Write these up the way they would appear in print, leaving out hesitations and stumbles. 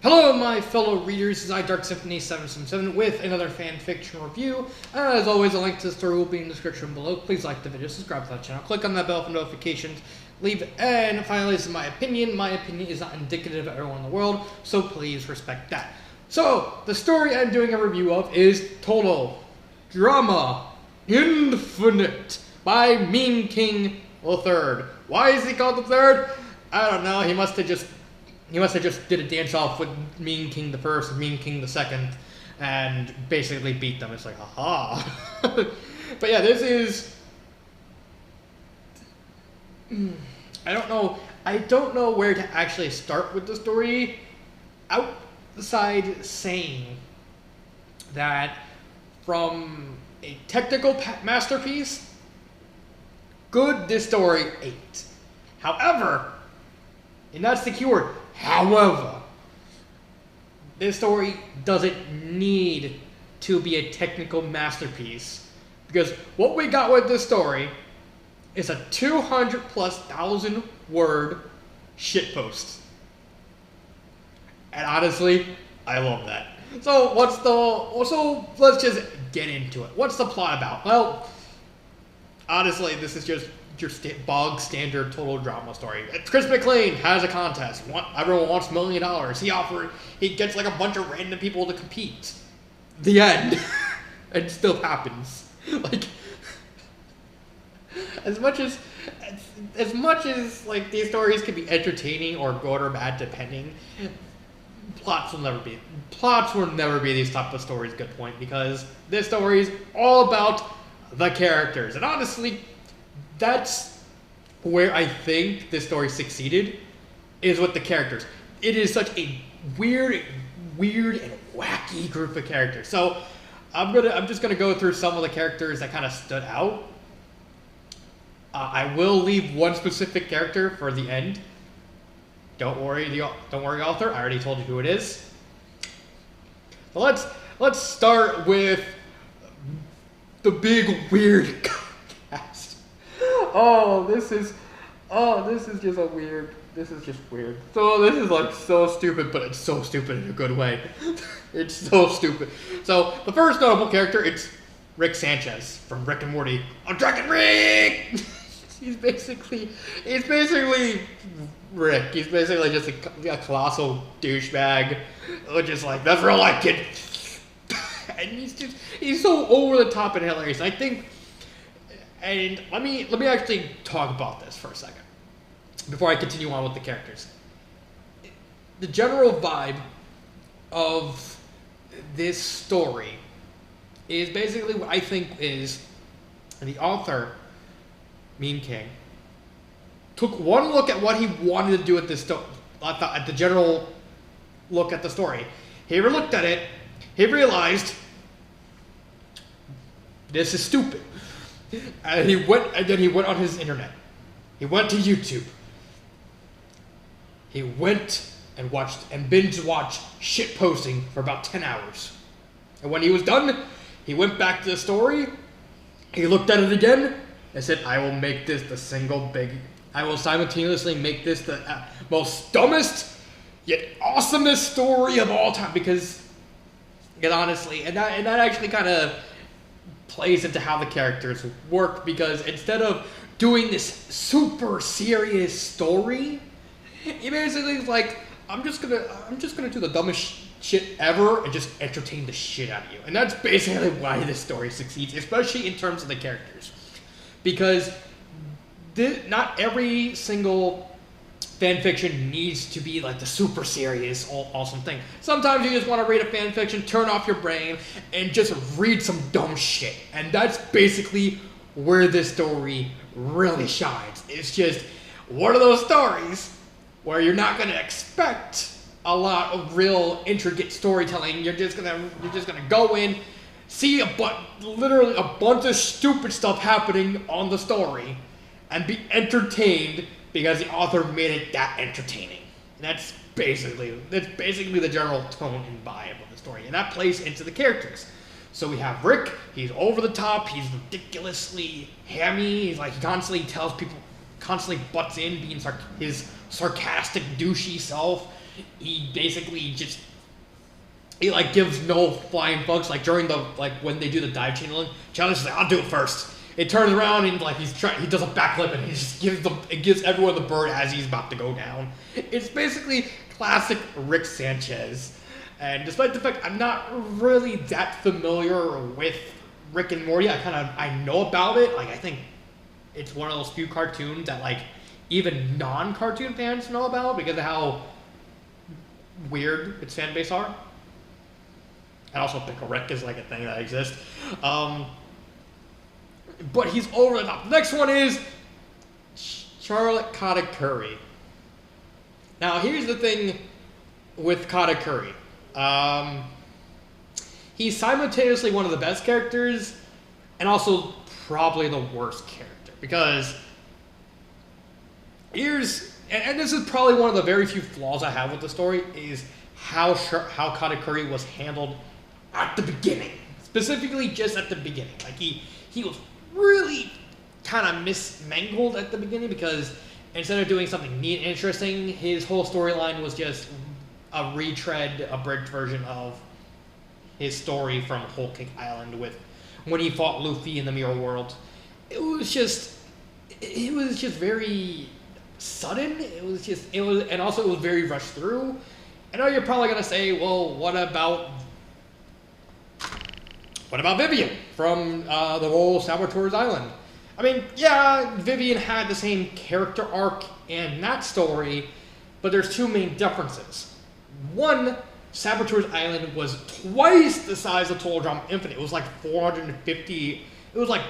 Hello, my fellow readers. This is I, Dark Symphony 777, with another fan fiction review. As always, a link to the story will be in the description below. Please like the video, subscribe to the channel, click on that bell for notifications, leave. And finally, this is my opinion. My opinion is not indicative of everyone in the world, so please respect that. So, the story I'm doing a review of is Total Drama Infinite by Mean King III. Why is he called the Third? I don't know. He must have just did a dance off with Mean King the First and Mean King the Second, and basically beat them. It's like, haha. But yeah, this is. I don't know where to actually start with the story, outside saying that from a technical masterpiece, good. This story ain't. However, and that's the keyword. However, this story doesn't need to be a technical masterpiece, because what we got with this story is a 200,000+ word shitpost. And honestly, I love that. So let's just get into it. What's the plot about? Well, honestly, this is just your bog standard total drama story. Chris McLean has a contest. Everyone wants $1 million. He gets like a bunch of random people to compete. The end. It still happens. Like, as much as like these stories can be entertaining or good or bad depending, plots will never be these type of stories. Good point, because this story is all about the characters, and honestly, that's where I think this story succeeded, is with the characters. It is such a weird and wacky group of characters. So I'm just gonna go through some of the characters that kind of stood out. I will leave one specific character for the end. Don't worry, author. I already told you who it is. So let's start with the big weird cast. This is just weird. So this is like so stupid, but it's so stupid in a good way. It's so stupid. So the first notable character, it's Rick Sanchez from Rick and Morty. I'm Dragon Rick! He's basically Rick. He's basically just a colossal douchebag. Just like, that's real life, kid. And he's so over the top and hilarious. I think. And let me actually talk about this for a second before I continue on with the characters. The general vibe of this story is basically what I think is the author, Mean King, took one look at what he wanted to do with this story, at the general look at the story. He looked at it, he realized this is stupid. And then he went on his internet. He went to YouTube. He went and binge watched shit posting for about 10 hours. And when he was done, he went back to the story. He looked at it again and said, I will simultaneously make this the most dumbest yet awesomest story of all time. Because honestly, and that actually kind of plays into how the characters work, because instead of doing this super serious story, he basically is like, I'm just gonna do the dumbest shit ever and just entertain the shit out of you. And that's basically why this story succeeds, especially in terms of the characters, because not every single fan fiction needs to be like the super serious, awesome thing. Sometimes you just want to read a fan fiction, turn off your brain, and just read some dumb shit. And that's basically where this story really shines. It's just one of those stories where you're not going to expect a lot of real intricate storytelling. You're just gonna go in, see literally a bunch of stupid stuff happening on the story, and be entertained because the author made it that entertaining. And that's basically the general tone and vibe of the story, and that plays into the characters. So we have Rick. He's over the top. He's ridiculously hammy. He's like, he constantly tells people, constantly butts in, being his sarcastic, douchey self. he basically just he like gives no flying fucks. Like during the when they do the dive channeling, Challenge is like, I'll do it first. It turns around and like he does a backflip and he just gives everyone the bird as he's about to go down. It's basically classic Rick Sanchez. And despite the fact I'm not really that familiar with Rick and Morty, I know about it. Like I think it's one of those few cartoons that like even non-cartoon fans know about because of how weird its fan base are. I also think Rick is like a thing that exists. But he's over the top. The next one is Charlotte Katakuri. Now, here's the thing with Katakuri. He's simultaneously one of the best characters and also probably the worst character. Because and this is probably one of the very few flaws I have with the story, is how Katakuri was handled at the beginning. Specifically just at the beginning. Like he was really kind of mismangled at the beginning because instead of doing something neat and interesting, his whole storyline was just a retread, abridged version of his story from Whole Cake Island with when he fought Luffy in the Mirror World. It was just very sudden. It was, and also it was very rushed through. I know you're probably gonna say, well, what about Vivian from the whole Saboteur's Island? I mean, yeah, Vivian had the same character arc in that story, but there's two main differences. One, Saboteur's Island was twice the size of Total Drama Infinite. It was like 450. It was like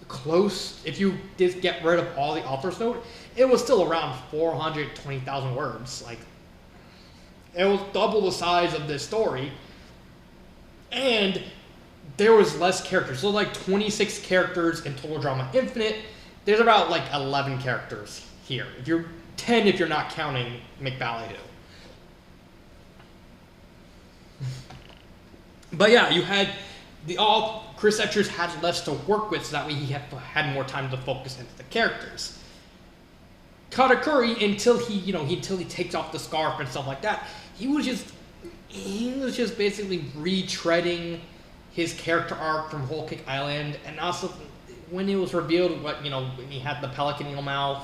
close. If you did get rid of all the author's note, it was still around 420,000 words. Like, it was double the size of this story. And there was less characters. So like 26 characters in Total Drama Infinite. There's about like 11 characters here. If you're 10 if you're not counting McBallyhoo. But yeah, you had Chris Etchers had less to work with, so that way he had more time to focus into the characters. Katakuri, until he takes off the scarf and stuff like that, he was just basically retreading his character arc from Whole Cake Island, and also when it was revealed when he had the pelican eel mouth,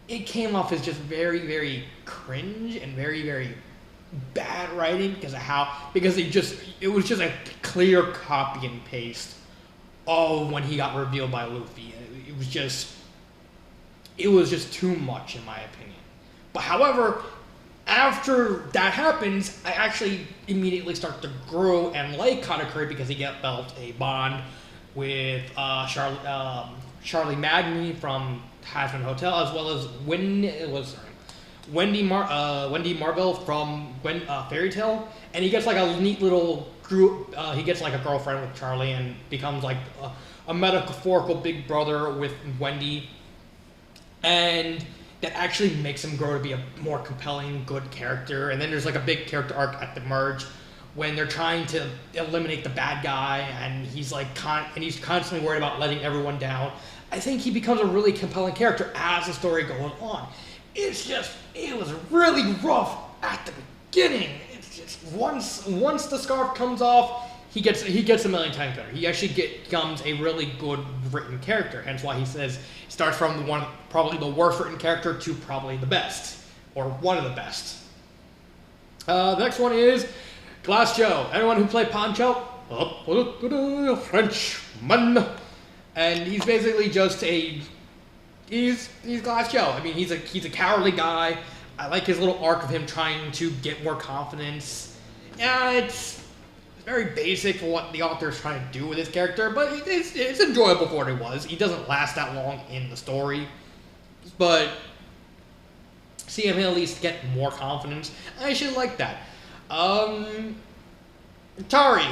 it came off as just very, very cringe and very, very bad writing because it was just a clear copy and paste of when he got revealed by Luffy. It was just too much in my opinion. But however, after that happens, I actually immediately start to grow and like Katakuri because he developed a bond with Charlie Magny from Hazbin Hotel, as well as Wendy Marvell from Fairy Tail, and he gets like a neat little group. He gets like a girlfriend with Charlie and becomes like a metaphorical big brother with Wendy, and that actually makes him grow to be a more compelling, good character. And then there's like a big character arc at the merge when they're trying to eliminate the bad guy, and he's like he's constantly worried about letting everyone down. I think he becomes a really compelling character as the story goes on. It was really rough at the beginning. It's just once the scarf comes off, he gets a million times better. He actually becomes a really good written character. Hence why he says he starts from probably the worst written character to probably the best, or one of the best. The next one is Glass Joe. Anyone who played Poncho? Frenchman. And he's basically just he's Glass Joe. I mean, he's a cowardly guy. I like his little arc of him trying to get more confidence. Yeah, it's very basic for what the author is trying to do with his character, but it's enjoyable for what it was. He doesn't last that long in the story, but see him at least get more confidence. I should like that. Tari.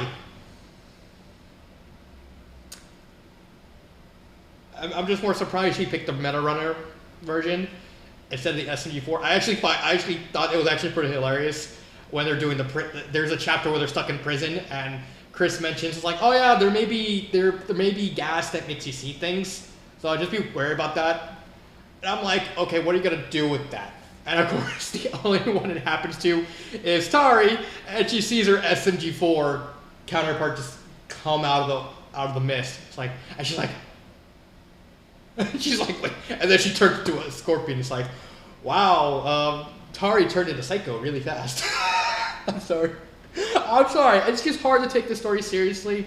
I'm just more surprised he picked the Meta Runner version instead of the SMG4. I actually thought it was actually pretty hilarious when they're doing there's a chapter where they're stuck in prison and Chris mentions, it's like, oh yeah, there may be gas that makes you see things, so just be wary about that. And I'm like, okay, what are you gonna do with that? And of course, the only one it happens to is Tari, and she sees her SMG4 counterpart just come out of the mist. It's like, and she's like, and then she turns into a scorpion. It's like, wow, Tari turned into Psycho really fast. I'm sorry. It's just hard to take the story seriously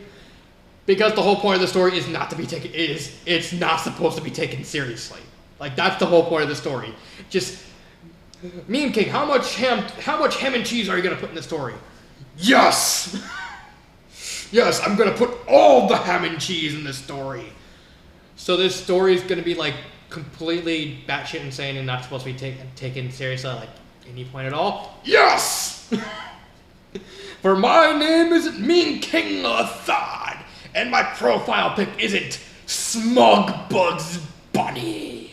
because the whole point of the story is not to be taken. It's not supposed to be taken seriously. Like that's the whole point of the story. Just Mean King, how much ham and cheese are you gonna put in the story? Yes, yes, I'm gonna put all the ham and cheese in this story. So this story is gonna be like completely batshit insane and not supposed to be taken seriously like any point at all. Yes. For my name isn't Mean King Assad, and my profile pic isn't Smug Bugs Bunny.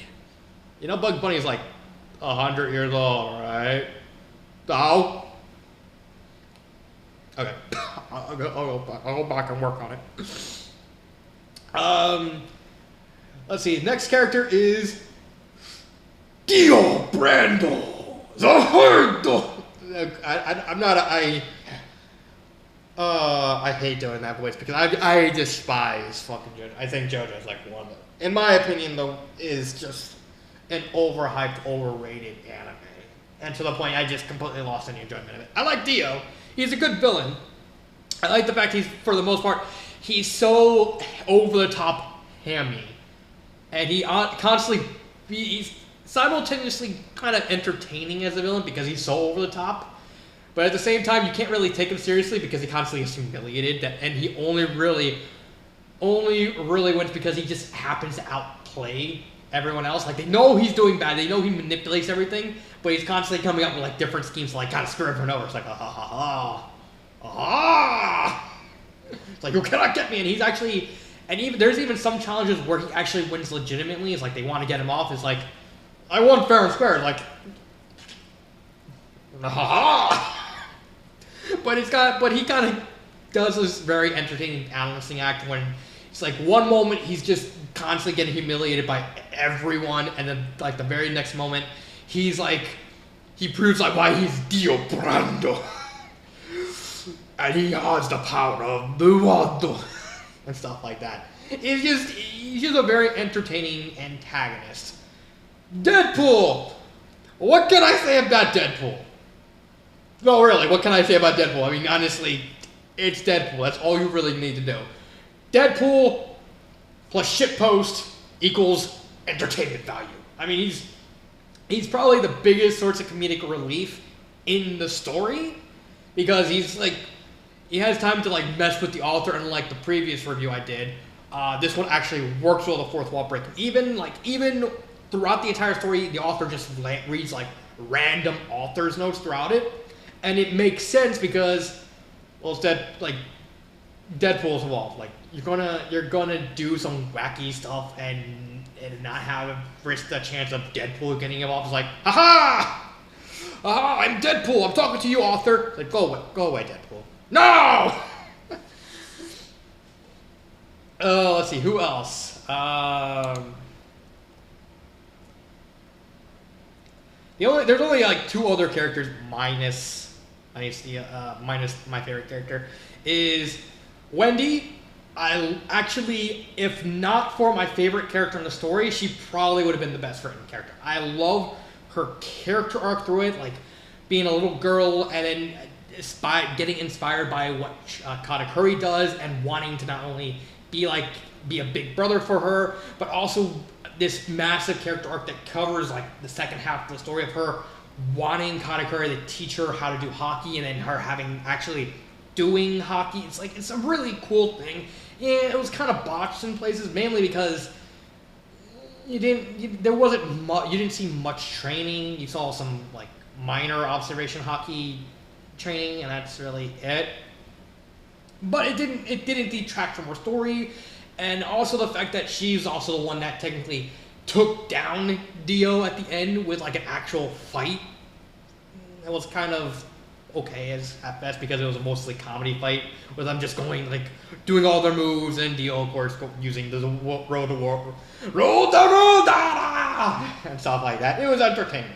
You know Bugs Bunny is like 100 years old, right? Oh. Okay. I'll go back and work on it. Let's see. Next character is Dio Brando. The Herd. I hate doing that voice because I despise fucking JoJo. I think JoJo is like one of them. In my opinion, though, is just an overhyped, overrated anime. And to the point I just completely lost any enjoyment of it. I like Dio. He's a good villain. I like the fact for the most part, he's so over-the-top hammy. And he's simultaneously kind of entertaining as a villain because he's so over-the-top. But at the same time, you can't really take him seriously because he constantly is humiliated. And he only really wins because he just happens to outplay everyone else. Like, they know he's doing bad. They know he manipulates everything. But he's constantly coming up with, like, different schemes to, like, kind of screw everyone over. It's like, It's like, you cannot get me. And he's actually... And there's even some challenges where he actually wins legitimately. It's like, they want to get him off. It's like, I won fair and square. Like... But he kind of does this very entertaining balancing act when it's like one moment he's just constantly getting humiliated by everyone, and then like the very next moment he proves like why he's Dio Brando, and he has the power of the Wado and stuff like that. He's just a very entertaining antagonist. Deadpool. What can I say about Deadpool? No, really, what can I say about Deadpool? I mean, honestly, it's Deadpool. That's all you really need to do. Deadpool plus shitpost equals entertainment value. I mean, he's probably the biggest source of comedic relief in the story because he has time to like mess with the author. Unlike the previous review I did, this one actually works well the fourth wall break. Even throughout the entire story, the author just reads like random author's notes throughout it. And it makes sense because, well, it's Deadpool's involved. Like you're gonna do some wacky stuff and not risk the chance of Deadpool getting involved. It's like, aha, I'm Deadpool. I'm talking to you, author. It's like, go away, Deadpool. No. Let's see, who else? There's only like two other characters minus my favorite character is Wendy. If not for my favorite character in the story, she probably would have been the best written character. I love her character arc through it, like being a little girl and then getting inspired by what Katakuri does and wanting to not only be a big brother for her, but also this massive character arc that covers like the second half of the story of her wanting Katakuri to teach her how to do hockey and then her actually doing hockey. It's a really cool thing. Yeah, it was kind of botched in places, mainly because you didn't see much training. You saw some like minor observation hockey training, and that's really it. But it didn't detract from her story, and also the fact that she's also the one that technically took down Dio at the end with like an actual fight. It was kind of okay at best because it was a mostly comedy fight with them just doing all their moves and Dio of course using the road to war and stuff like that. It was entertaining.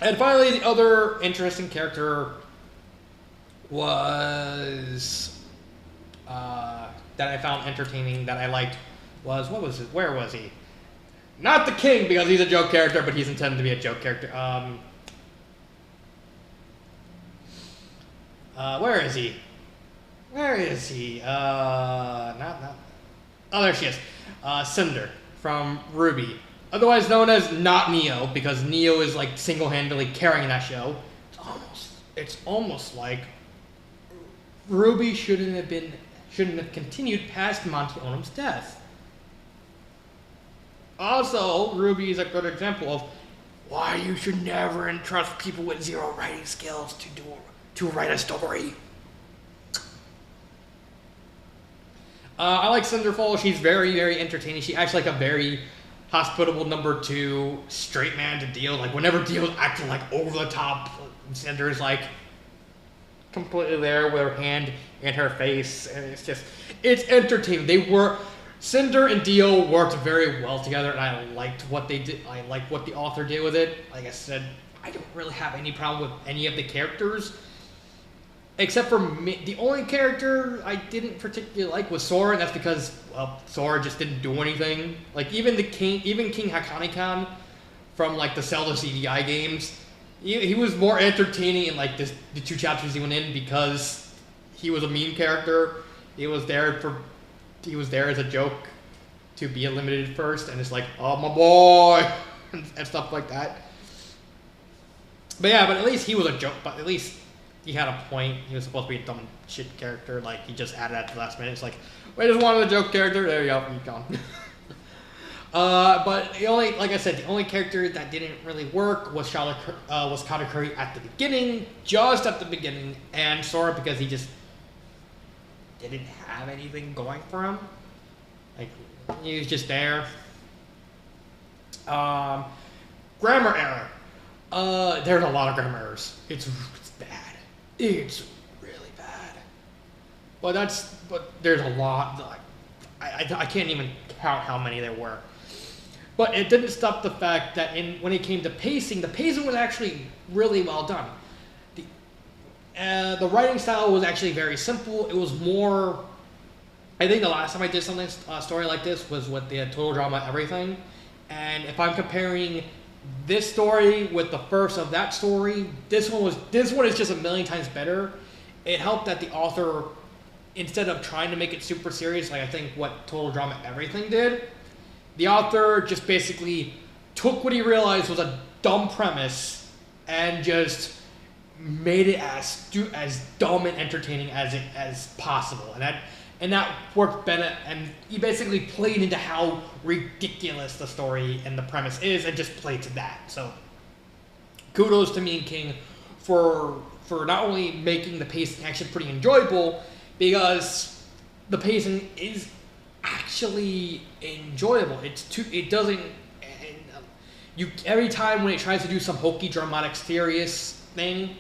And finally, the other interesting character was that I found entertaining, that I liked, was, what was it? Where was he? Not the king, because he's a joke character, but he's intended to be a joke character. Where is he? Where is he? Not. Oh, there she is. Cinder from RWBY, otherwise known as not Neo, because Neo is like single-handedly carrying that show. It's almost like RWBY shouldn't have continued past Monty Onum's death. Also, RWBY is a good example of why you should never entrust people with zero writing skills to write a story. I like Cinderfall. She's very, very entertaining. She acts like a very hospitable number 2 straight man to Dio. Like, whenever Dio's acting like over the top, Cinder's like completely there with her hand in her face, and it's entertaining. Cinder and Dio worked very well together, and I liked what they did. I liked what the author did with it. Like I said, I don't really have any problem with any of the characters. Except for me, the only character I didn't particularly like was Sora, and that's because, well, Sora just didn't do anything. Like, even King Hakane-kan from, like, the Zelda CDI games, he was more entertaining in, like, the 2 chapters he went in, because he was a mean character. He was there as a joke to be eliminated first, and it's like, oh, my boy, and stuff like that. But yeah, but at least he was a joke, but at least he had a point. He was supposed to be a dumb shit character. Like, he just added at the last minute. It's like, we just wanted a joke character. There you go. He's gone. But like I said, the only character that didn't really work was Katakuri at the beginning, just at the beginning, and Sora because he just didn't have anything going for him. Like, he was just there. Grammar error. There's a lot of grammar errors. It's bad. It's really bad. But there's a lot. I can't even count how many there were. But it didn't stop the fact that when it came to pacing, the pacing was actually really well done. The writing style was actually very simple. It was more. I think the last time I did something story like this was with the Total Drama Everything, and if I'm comparing this story with the first of that story, this one is just a million times better. It helped that the author, instead of trying to make it super serious, like I think what Total Drama Everything did, the author just basically took what he realized was a dumb premise and just made it as dumb and entertaining as possible, and that worked better. And he basically played into how ridiculous the story and the premise is, and just played to that. So, kudos to Mean King for not only making the pacing actually pretty enjoyable, because the pacing is actually enjoyable. It doesn't. Every time when it tries to do some hokey, dramatic, serious thing,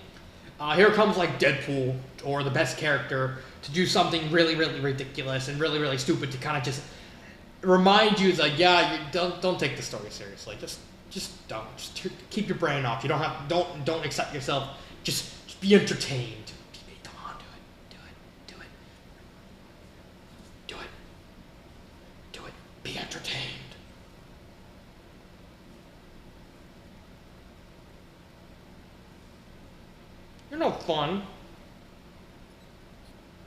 here comes like Deadpool or the best character to do something really, really ridiculous and really, really stupid to kind of just remind you, like, yeah, don't take the story seriously. Just don't. Just keep your brain off. You don't accept yourself. Just be entertained. Come on, do it. Be entertained. You're no fun.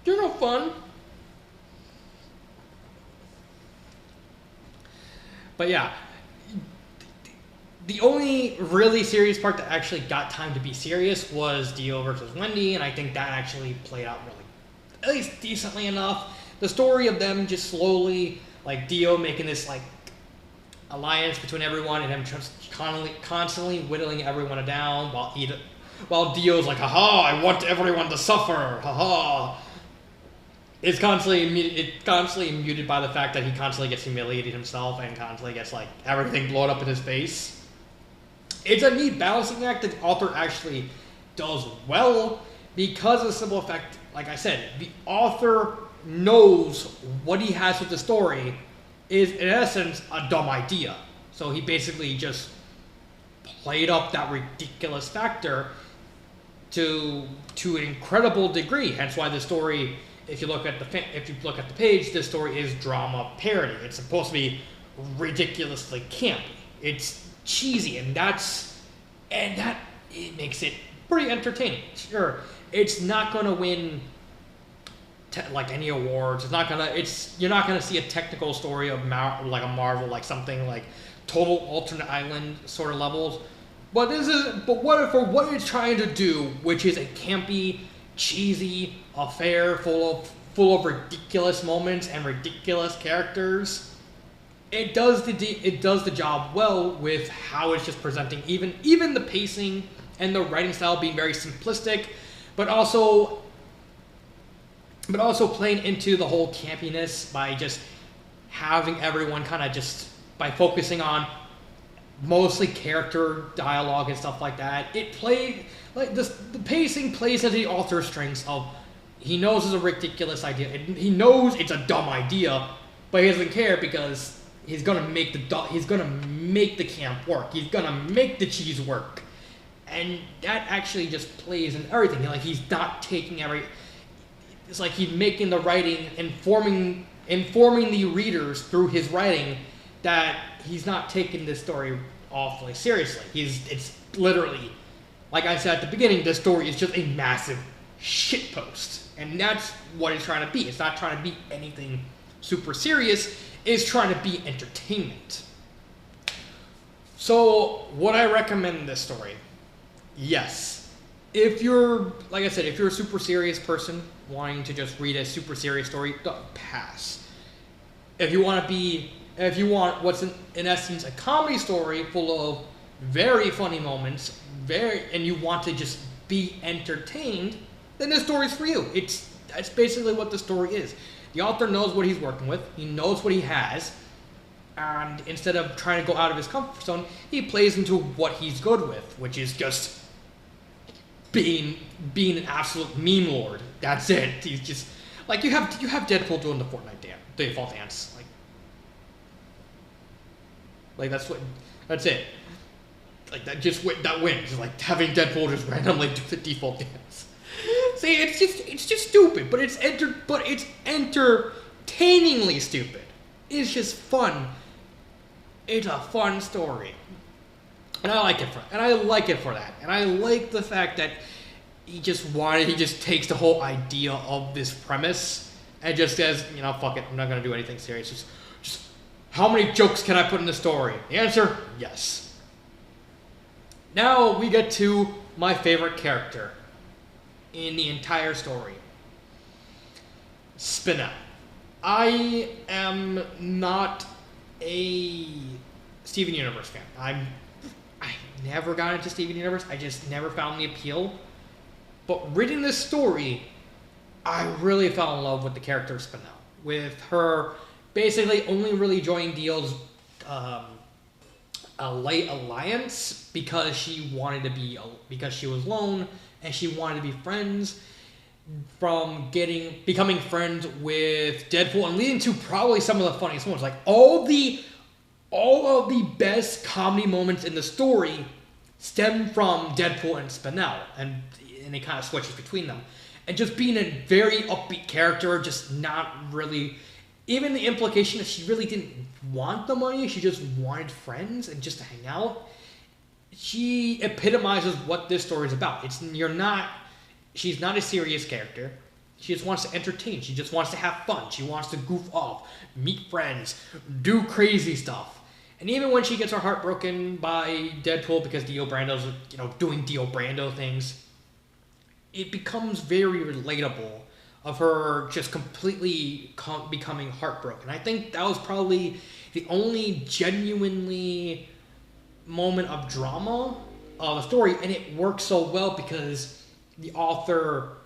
You're no fun. But yeah, the only really serious part that actually got time to be serious was Dio versus Wendy, and I think that actually played out really, at least decently enough. The story of them just slowly, like Dio making this like alliance between everyone, and him just constantly whittling everyone down, while Dio's like, haha, I want everyone to suffer, haha. It's constantly muted by the fact that he constantly gets humiliated himself and constantly gets like everything blown up in his face. It's a neat balancing act that the author actually does well, because of the simple fact, like I said, the author knows what he has with the story is in essence a dumb idea. So he basically just played up that ridiculous factor to an incredible degree. Hence why the story, if you look at the page, this story is drama parody. It's supposed to be ridiculously campy. It's cheesy, and that it makes it pretty entertaining. Sure, it's not gonna win like any awards. You're not gonna see a technical story of like a Marvel, like something like Total Alternate Island sort of levels. But for what it's trying to do, which is a campy, cheesy affair full of ridiculous moments and ridiculous characters, it does the job well with how it's just presenting. Even the pacing and the writing style being very simplistic, but also playing into the whole campiness by just having everyone kind of just by focusing on mostly character dialogue and stuff like that. It played like this. The pacing plays into the author's strengths of he knows it's a ridiculous idea. He knows it's a dumb idea, but he doesn't care because he's gonna make the camp work. He's gonna make the cheese work, and that actually just plays in everything. Like he's not taking It's like he's making the writing, informing the readers through his writing that he's not taking this story awfully seriously. It's literally, like I said at the beginning, this story is just a massive shitpost. And that's what it's trying to be. It's not trying to be anything super serious. It's trying to be entertainment. So, would I recommend this story? Yes. If you're a super serious person wanting to just read a super serious story, pass. If you want what's in essence a comedy story full of very funny moments, and you want to just be entertained, then this story's for you. That's basically what the story is. The author knows what he's working with. He knows what he has. And instead of trying to go out of his comfort zone, he plays into what he's good with, which is just being an absolute meme lord. That's it. He's just like you have Deadpool doing the Fortnite default dance. Like that's it. Like that wins. Like having Deadpool just randomly do the default dance. See, it's just stupid, but it's entertainingly stupid. It's just fun. It's a fun story. And I like it for that. And I like the fact that he just takes the whole idea of this premise and just says, fuck it, I'm not gonna do anything serious. Just how many jokes can I put in the story? The answer, yes. Now we get to my favorite character in the entire story. Spinel. I am not a Steven Universe fan. I never got into Steven Universe. I just never found the appeal. But reading this story, I really fell in love with the character of Spinel. With her basically only really joining deals a late alliance because she was alone and she wanted to be friends, from becoming friends with Deadpool and leading to probably some of the funniest moments. Like all of the best comedy moments in the story stem from Deadpool and Spinel, and it kind of switches between them. And just being a very upbeat character, just not really, even the implication that she really didn't want the money, she just wanted friends and just to hang out. She epitomizes what this story is about. She's not a serious character. She just wants to entertain. She just wants to have fun. She wants to goof off, meet friends, do crazy stuff. And even when she gets her heart broken by Deadpool because Dio Brando's, doing Dio Brando things, it becomes very relatable of her just completely becoming heartbroken. I think that was probably the only genuinely moment of drama of the story, and it works so well because the author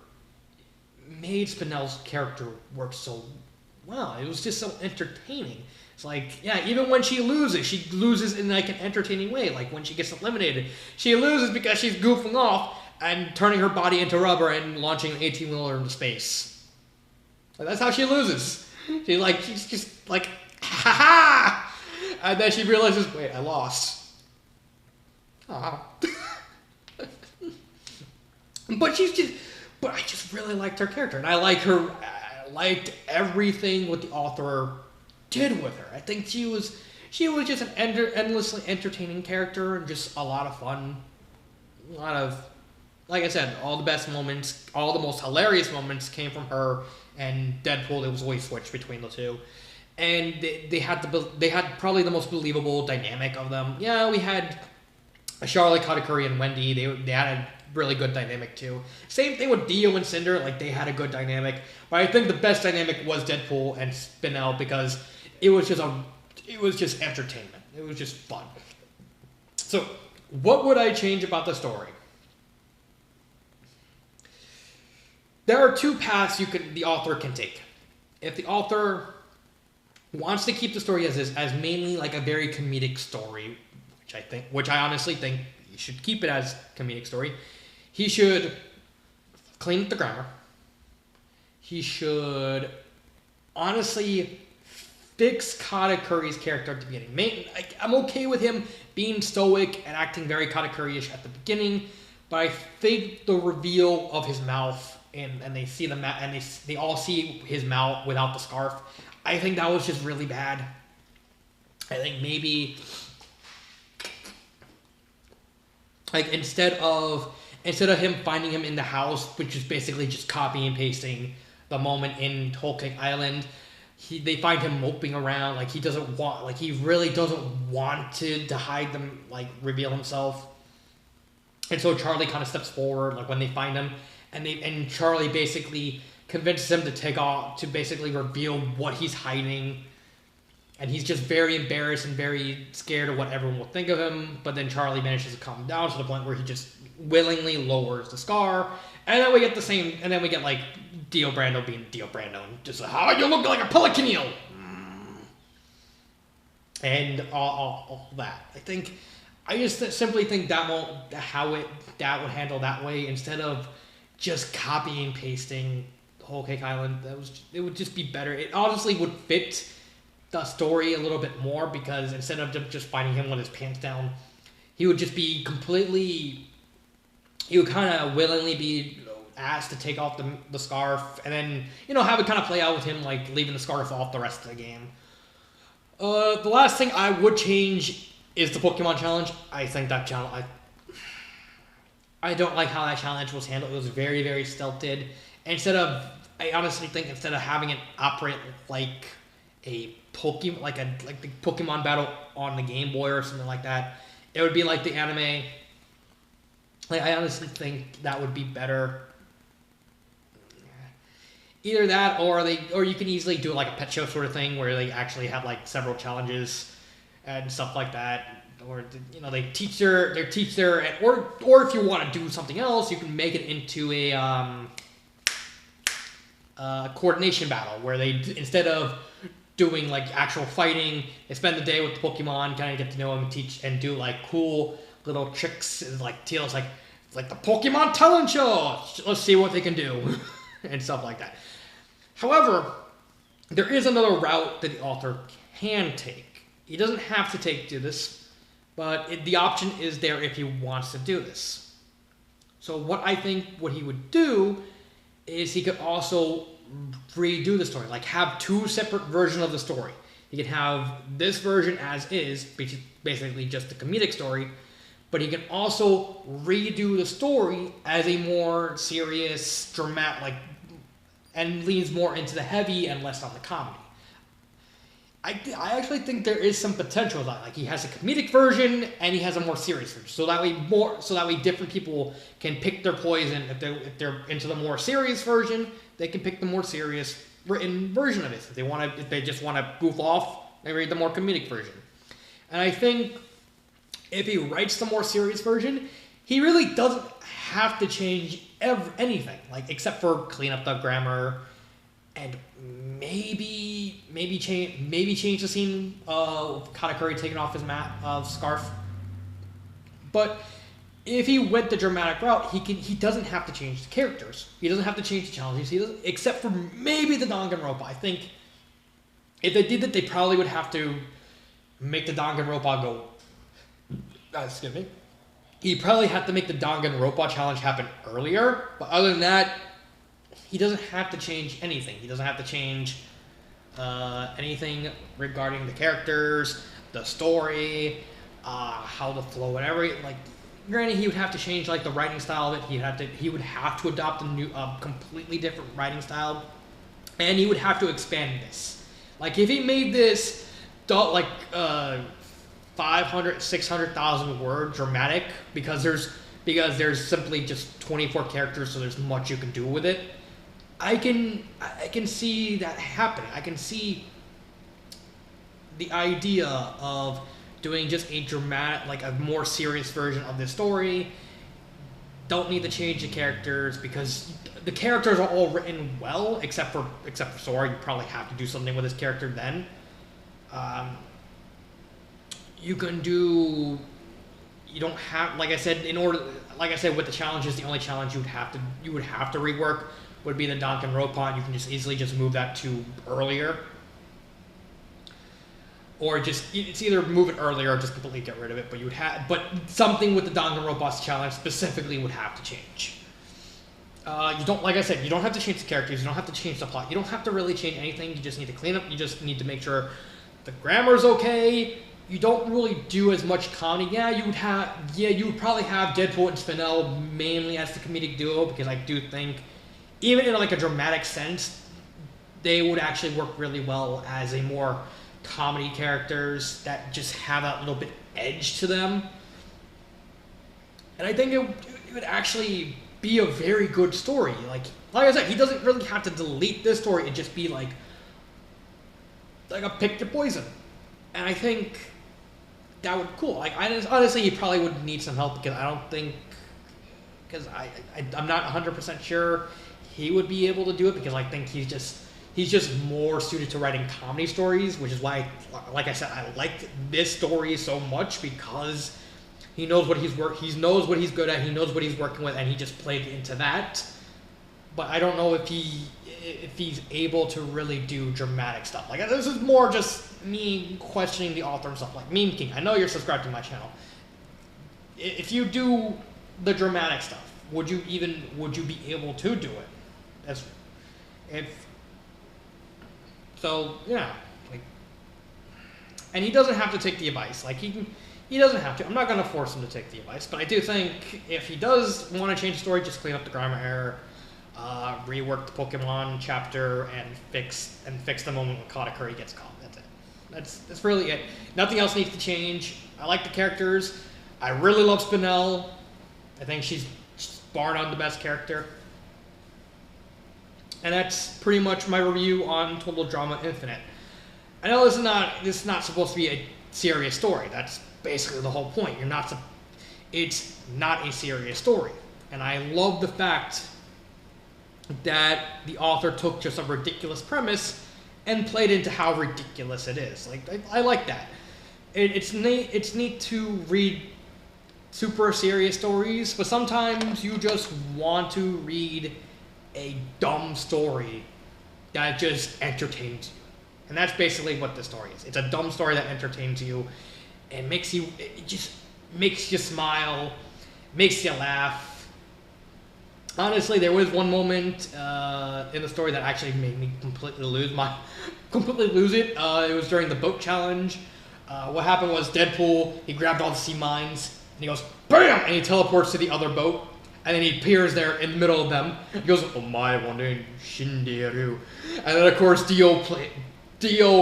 made Spinel's character work so well. It was just so entertaining. It's like, yeah, even when she loses in like an entertaining way. Like when she gets eliminated, she loses because she's goofing off and turning her body into rubber and launching an 18-wheeler into space. Like, that's how she loses. She's just like, ha ha! And then she realizes, wait, I lost. But but I just really liked her character, and I liked everything what the author did with her. I think she was just an endlessly entertaining character and just a lot of fun. A lot of, like I said, all the best moments, all the most hilarious moments came from her and Deadpool. It was always switched between the two, and they had probably the most believable dynamic of them. Yeah, we had Charlotte Katakuri and Wendy. They had a really good dynamic too. Same thing with Dio and Cinder. Like, they had a good dynamic, but I think the best dynamic was Deadpool and Spinel, because it was just entertainment. It was just fun. So, what would I change about the story? There are two paths the author can take. If the author wants to keep the story as is, as mainly like a very comedic story, which I honestly think you should keep it as comedic story, he should clean up the grammar. He should honestly fix Katakuri's character at the beginning. I'm okay with him being stoic and acting very Katakuri-ish at the beginning, but I think the reveal of his mouth and they see they all see his mouth without the scarf, I think that was just really bad. I think maybe, like, instead of him finding him in the house, which is basically just copying and pasting the moment in Whole Cake Island, they find him moping around, like he really doesn't want to hide them, like, reveal himself. And so Charlie kind of steps forward, like, when they find him, and Charlie basically convinces him to basically reveal what he's hiding. And he's just very embarrassed and very scared of what everyone will think of him. But then Charlie manages to calm him down to the point where he just willingly lowers the scar. And then we get like Dio Brando being Dio Brando, and just, how you look like a pelican eel, and all that. I just simply think that would handle that way, instead of just copying and pasting the Whole Cake Island. It would just be better. It honestly would fit the story a little bit more, because instead of just finding him with his pants down, he would just be he would kind of willingly be asked to take off the scarf, and then, have it kind of play out with him, like, leaving the scarf off the rest of the game. The last thing I would change is the Pokemon challenge. I think that challenge, I don't like how that challenge was handled. It was very, very stilted. I honestly think instead of having it operate like a Pokemon, like the Pokemon battle on the Game Boy or something like that, it would be like the anime. Like, I honestly think that would be better. Either that, or you can easily do like a pet show sort of thing, where they actually have like several challenges and stuff like that. Or, they teach their or if you want to do something else, you can make it into a coordination battle, where they, instead of doing like actual fighting, they spend the day with the Pokemon, kind of get to know them, and teach and do like cool little tricks. It's like Teal's like the Pokemon talent show. Let's see what they can do and stuff like that. However, there is another route that the author can take. He doesn't have to do this, but the option is there if he wants to do this. So what he would do is he could also redo the story, like have two separate versions of the story. He could have this version as is, basically just a comedic story, but he can also redo the story as a more serious, dramatic, and leans more into the heavy and less on the comedy. I actually think there is some potential of that. Like, he has a comedic version and he has a more serious version. So that way different people can pick their poison. If they're into the more serious version, they can pick the more serious written version of it. If they just want to goof off, they read the more comedic version. And I think if he writes the more serious version, he really doesn't have to change anything, like, except for clean up the grammar and maybe change the scene of Katakuri taking off his scarf. But if he went the dramatic route, he doesn't have to change the characters. He doesn't have to change the challenges. Except for maybe the Danganronpa. I think if they did that, they probably would have to make the Danganronpa go. Excuse me. He probably had to make the Danganronpa challenge happen earlier, but other than that, he doesn't have to change anything. He doesn't have to change anything regarding the characters, the story, how the flow, whatever. Like, granted, he would have to change like the writing style of it. He would have to adopt a completely different writing style, and he would have to expand this. Like, if he made this like 500, 600,000 word dramatic, because there's simply just 24 characters, so there's much you can do with it. I can see that happening. I can see the idea of doing just a dramatic, like a more serious version of this story. Don't need to change the characters, because the characters are all written well, except for Sora. You probably have to do something with his character then. You can do. You don't have, like I said, with the challenges, the only challenge you would have to rework would be the Danganronpa. You can just easily just move that to earlier, or it's either move it earlier or just completely get rid of it. But something with the Danganronpa challenge specifically would have to change. You don't, like I said, you don't have to change the characters. You don't have to change the plot. You don't have to really change anything. You just need to clean up. You just need to make sure the grammar's okay. You don't really do as much comedy. You would probably have Deadpool and Spinel mainly as the comedic duo, because I do think, even in like a dramatic sense, they would actually work really well as a more comedy characters that just have that little bit edge to them. And I think it would actually be a very good story. Like I said, he doesn't really have to delete this story and just be like a pick your poison. And I think that would be cool. Like, honestly, he probably would need some help, because I'm not 100% sure he would be able to do it, because I think he's just more suited to writing comedy stories, which is why, like I said, I liked this story so much, because he knows what he's good at, he knows what he's working with, and he just played into that. But I don't know if he's able to really do dramatic stuff. Like, this is more just me questioning the author and stuff. Like, Meme King, I know you're subscribed to my channel. If you do the dramatic stuff, would you be able to do it? And he doesn't have to take the advice. Like, he doesn't have to. I'm not gonna force him to take the advice, but I do think if he does want to change the story, just clean up the grammar error, rework the Pokemon chapter, and fix the moment when Katakuri gets caught. That's it. That's really it. Nothing else needs to change. I like the characters. I really love Spinel. I think she's bar none the best character. And that's pretty much my review on Total Drama Infinite. I know this is not supposed to be a serious story. That's basically the whole point. It's not a serious story. And I love the fact that the author took just a ridiculous premise and played into how ridiculous it is. Like, I like that. It's neat to read super serious stories, but sometimes you just want to read a dumb story that just entertains you. And that's basically what the story is. It's a dumb story that entertains you and it just makes you smile, makes you laugh. Honestly, there was one moment in the story that actually made me completely lose it. It was during the boat challenge. What happened was Deadpool, he grabbed all the sea mines, and he goes, BAM! And he teleports to the other boat, and then he appears there in the middle of them. He goes, Omae wa ne shinderu. And then, of course, Dio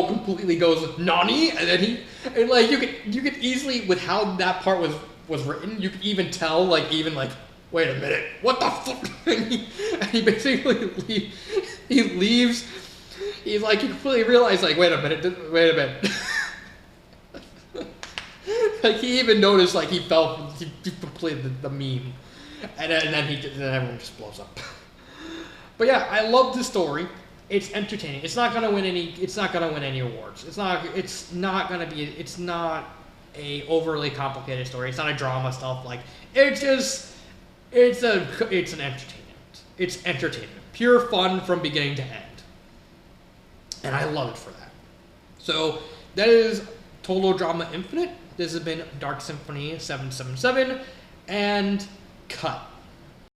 completely goes, Nani? And then you could easily, with how that part was written, you could even tell, wait a minute, what the fuck? And he basically leaves. He's like, you completely realize, like, wait a minute. Like, he even noticed, like, he completed the meme. And then everyone just blows up. But yeah, I love the story. It's entertaining. It's not gonna win any awards. It's not a overly complicated story. It's not a drama stuff. Like, it's an entertainment. It's entertainment. Pure fun from beginning to end. And I love it for that. So that is Total Drama Infinite. This has been Dark Symphony 777. and cut.